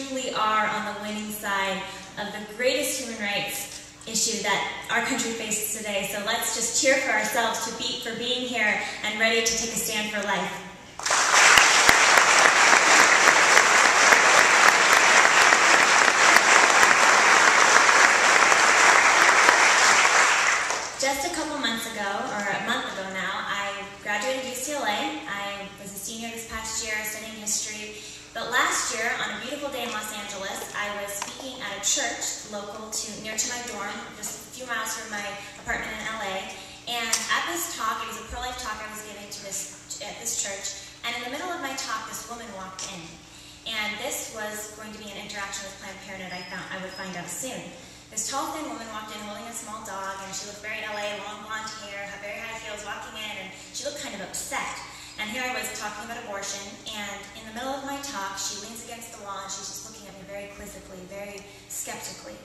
truly are on the winning side of the greatest human rights issue that our country faces today. So let's just cheer for ourselves for being here and ready to take a stand for life. Just a couple months ago, or a month ago now, I graduated UCLA. I was a senior this past year studying history. But last year, on a beautiful day in Los Angeles, I was speaking at a church near to my dorm, just a few miles from my apartment in LA. And at this talk, it was a pro-life talk I was giving at this church. And in the middle of my talk, this woman walked in. And this was going to be an interaction with Planned Parenthood I would find out soon. This tall, thin woman walked in holding a small dog, and she looked very LA, long blonde hair, had very high heels, walking in, and she looked kind of upset. And here I was talking about abortion, and in the middle of my talk, she leans against the wall, and she's just looking at me very quizzically, very skeptically.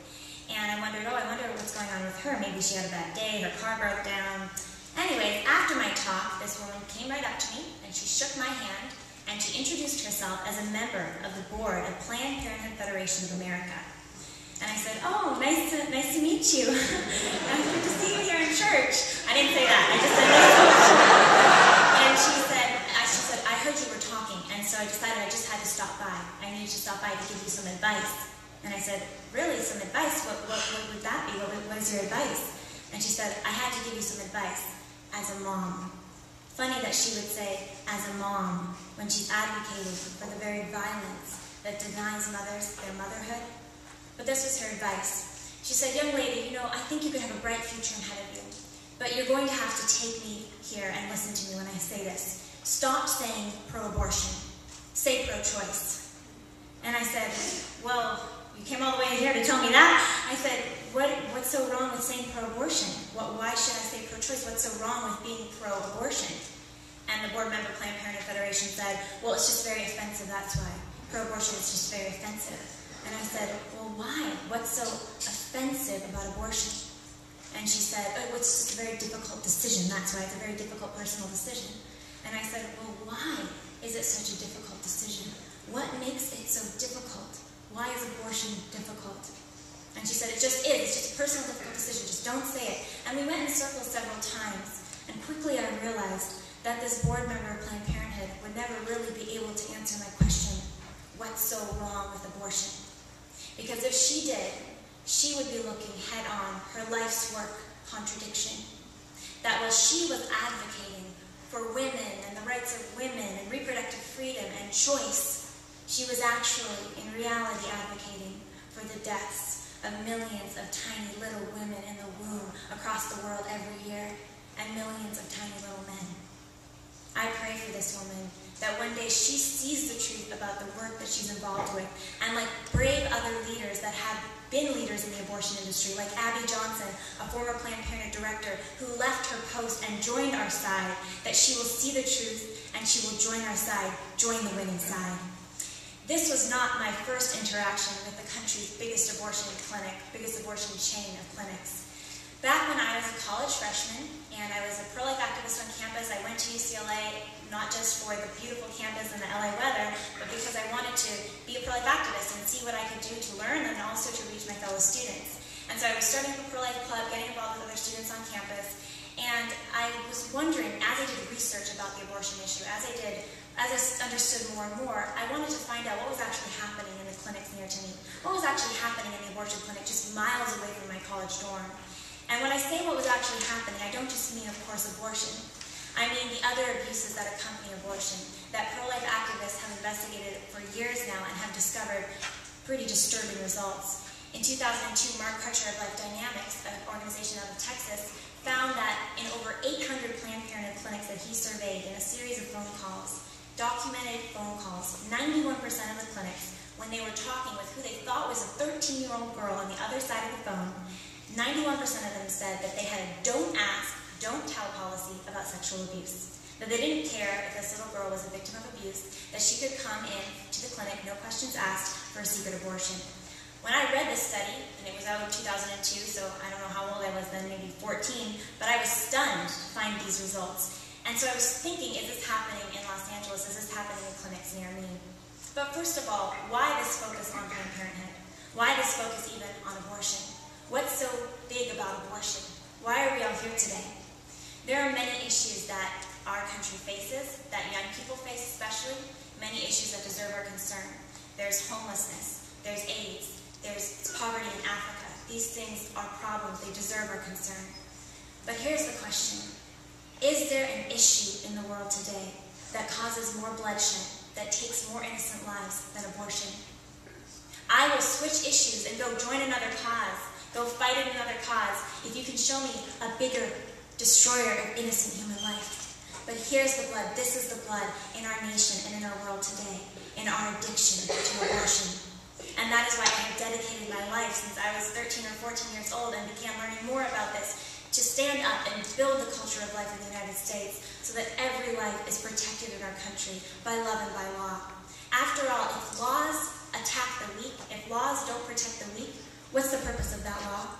And I wondered what's going on with her. Maybe she had a bad day, her car broke down. Anyways, after my talk, this woman came right up to me, and she shook my hand, and she introduced herself as a member of the board of Planned Parenthood Federation of America. And I said, "Oh, nice to meet you. Good to see you here in church." I didn't say that. I just said, "Nice to meet you." And she said, "I heard you were talking, and so I decided I just had to stop by. I needed to stop by to give you some advice." And I said, "Really, some advice? What would that be? What is your advice?" And she said, "I had to give you some advice as a mom." Funny that she would say, "as a mom," when she's advocating for the very violence that denies mothers their motherhood. But this was her advice. She said, "Young lady, I think you could have a bright future ahead of you, but you're going to have to take me here and listen to me when I say this. Stop saying pro-abortion. Say pro-choice." And I said, "Well, you came all the way here to tell me that?" I said, what's so wrong with saying pro-abortion? Why should I say pro-choice? What's so wrong with being pro-abortion? And the board member, Planned Parenthood Federation, said, "Well, it's just very offensive, that's why. Pro-abortion is just very offensive." And I said, "Well, why? What's so offensive about abortion?" And she said, "Oh, it's just a very difficult decision, that's why. It's a very difficult personal decision." And I said, "Well, why is it such a difficult decision? What makes it so difficult? Why is abortion difficult?" And she said, "It just is. It's just a personal difficult decision. Just don't say it." And we went in circles several times. And quickly I realized that this board member of Planned Parenthood would never really be able to answer my question, what's so wrong with abortion? Because if she did, she would be looking head-on her life's work contradiction. That while she was advocating for women and the rights of women and reproductive freedom and choice, she was actually, in reality, advocating for the deaths of millions of tiny little women in the womb across the world every year, and millions of tiny little men. I pray for this woman that one day she sees the truth about the work that she's involved with, and like brave other leaders that have been leaders in the abortion industry, like Abby Johnson, a former Planned Parenthood director who left her post and joined our side, that she will see the truth and she will join our side, join the winning side. This was not my first interaction with the country's biggest abortion clinic, biggest abortion chain of clinics. Back when I was a college freshman and I was a pro-life activist on campus, I went to UCLA not just for the beautiful campus and the LA weather, but because I wanted to be a pro-life activist and see what I could do to learn and also to reach my fellow students. And so I was starting up a pro-life club, getting involved with other students on campus, and I was wondering, as I did research about the abortion issue, as I understood more and more, I wanted to find out what was actually happening in the clinics near to me. What was actually happening in the abortion clinic just miles away from my college dorm. And when I say what was actually happening, I don't just mean, of course, abortion. I mean the other abuses that accompany abortion, that pro-life activists have investigated for years now and have discovered pretty disturbing results. In 2002, Mark Crutcher of Life Dynamics, an organization out of Texas, found that in over 800 Planned Parenthood clinics that he surveyed in a series of phone calls, documented phone calls, 91% of the clinics, when they were talking with who they thought was a 13-year-old girl on the other side of the phone, 91% of them said that they had a don't ask, don't tell policy about sexual abuse. That they didn't care if this little girl was a victim of abuse, that she could come in to the clinic, no questions asked, for a secret abortion. When I read this study, and it was out in 2002, so I don't know how old I was then, maybe 14, but I was stunned to find these results. And so I was thinking, is this happening in Los Angeles? Is this happening in clinics near me? But first of all, why this focus on Planned Bible's focus even on abortion. What's so big about abortion? Why are we all here today? There are many issues that our country faces, that young people face especially, many issues that deserve our concern. There's homelessness, there's AIDS, there's poverty in Africa. These things are problems, they deserve our concern. But here's the question. Is there an issue in the world today that causes more bloodshed, that takes more innocent lives than abortion? I will switch issues and go join another cause, go fight in another cause, if you can show me a bigger destroyer of innocent human life. But here's the blood. This is the blood in our nation and in our world today, in our addiction to abortion. And that is why I have dedicated my life since I was 13 or 14 years old and began learning more about this, to stand up and build the culture of life in the United States so that every life is protected in our country by love and by law. After all, if laws attack the weak, if laws don't protect the weak, what's the purpose of that law?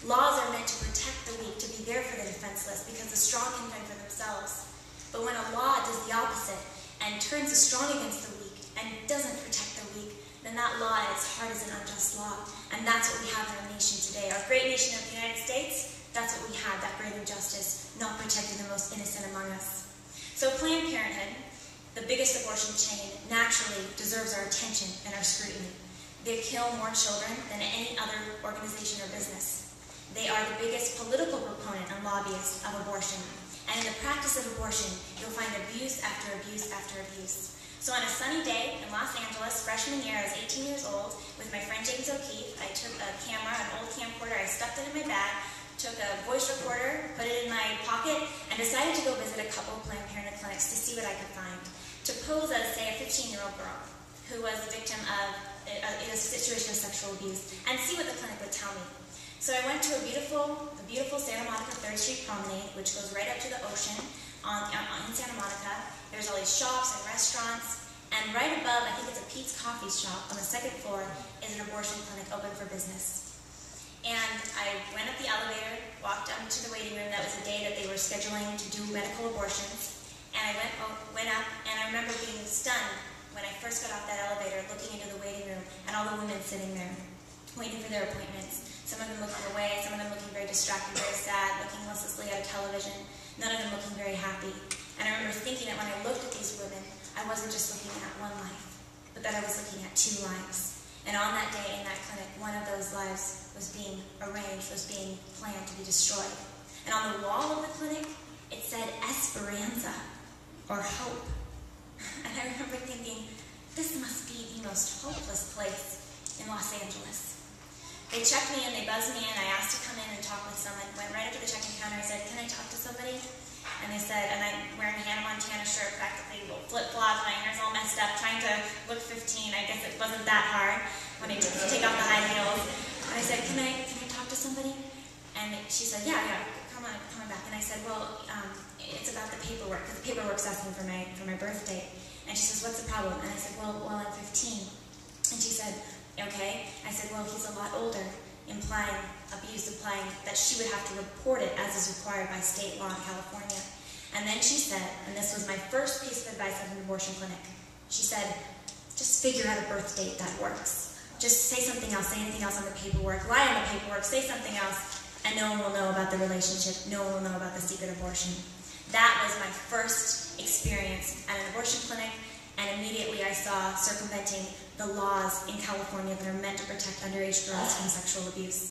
Laws are meant to protect the weak, to be there for the defenseless, because the strong can fend for themselves. But when a law does the opposite and turns the strong against the weak and doesn't protect the weak, then that law at its heart is an unjust law. And that's what we have in our nation today. Our great nation of the United States, that's what we have, that great injustice, not protecting the most innocent among us. So Planned Parenthood, the biggest abortion chain, naturally deserves our attention and our scrutiny. They kill more children than any other organization or business. They are the biggest political proponent and lobbyist of abortion. And in the practice of abortion, you'll find abuse after abuse after abuse. So on a sunny day in Los Angeles, freshman year, I was 18 years old, with my friend James O'Keefe. I took a camera, an old camcorder, I stuffed it in my bag, took a voice recorder, put it in my pocket, and decided to go visit a couple of Planned Parenthood clinics to see what I could find. To pose as, say, a 15-year-old girl who was a victim of a situation of sexual abuse, and see what the clinic would tell me. So I went to a beautiful Santa Monica 3rd Street promenade, which goes right up to the ocean in Santa Monica. There's all these shops and restaurants, and right above, I think it's a Pete's Coffee shop on the 2nd floor, is an abortion clinic open for business. And I went up the elevator, walked up to the waiting room. That was the day that they were scheduling to do medical abortions. And I went up, and I remember being stunned when I first got off that elevator, looking into the waiting room, and all the women sitting there, waiting for their appointments. Some of them looking away, some of them looking very distracted, very sad, looking listlessly at a television, none of them looking very happy. And I remember thinking that when I looked at these women, I wasn't just looking at one life, but that I was looking at 2 lives. And on that day in that clinic, one of those lives was being arranged, was being planned to be destroyed. And on the wall of the clinic, it said Esperanza, or hope. And I remember thinking, this must be the most hopeless place in Los Angeles. They checked me in, they buzzed me in, I asked to come in and talk with someone, went right up to the check-in counter, I said, can I talk to somebody? And they said, and I'm wearing a Hannah Montana shirt, practically little flip-flops, my hair's all messed up, trying to look 15. I guess it wasn't that hard when I took off the high heels. And I said, can I talk to somebody? And she said, yeah, come on back. And I said, well, it's about the paperwork, because the paperwork's asking for my birth date. And she says, what's the problem? And I said, well, I'm 15. And she said, okay. I said, well, he's a lot older, implying that she would have to report it as is required by state law in California. And then she said, and this was my first piece of advice at an abortion clinic, she said, just figure out a birth date that works. Just say something else, say anything else on the paperwork, lie on the paperwork, say something else, and no one will know about the relationship, no one will know about the secret abortion. That was my first experience at an abortion clinic, and immediately I saw circumventing the laws in California that are meant to protect underage girls from sexual abuse.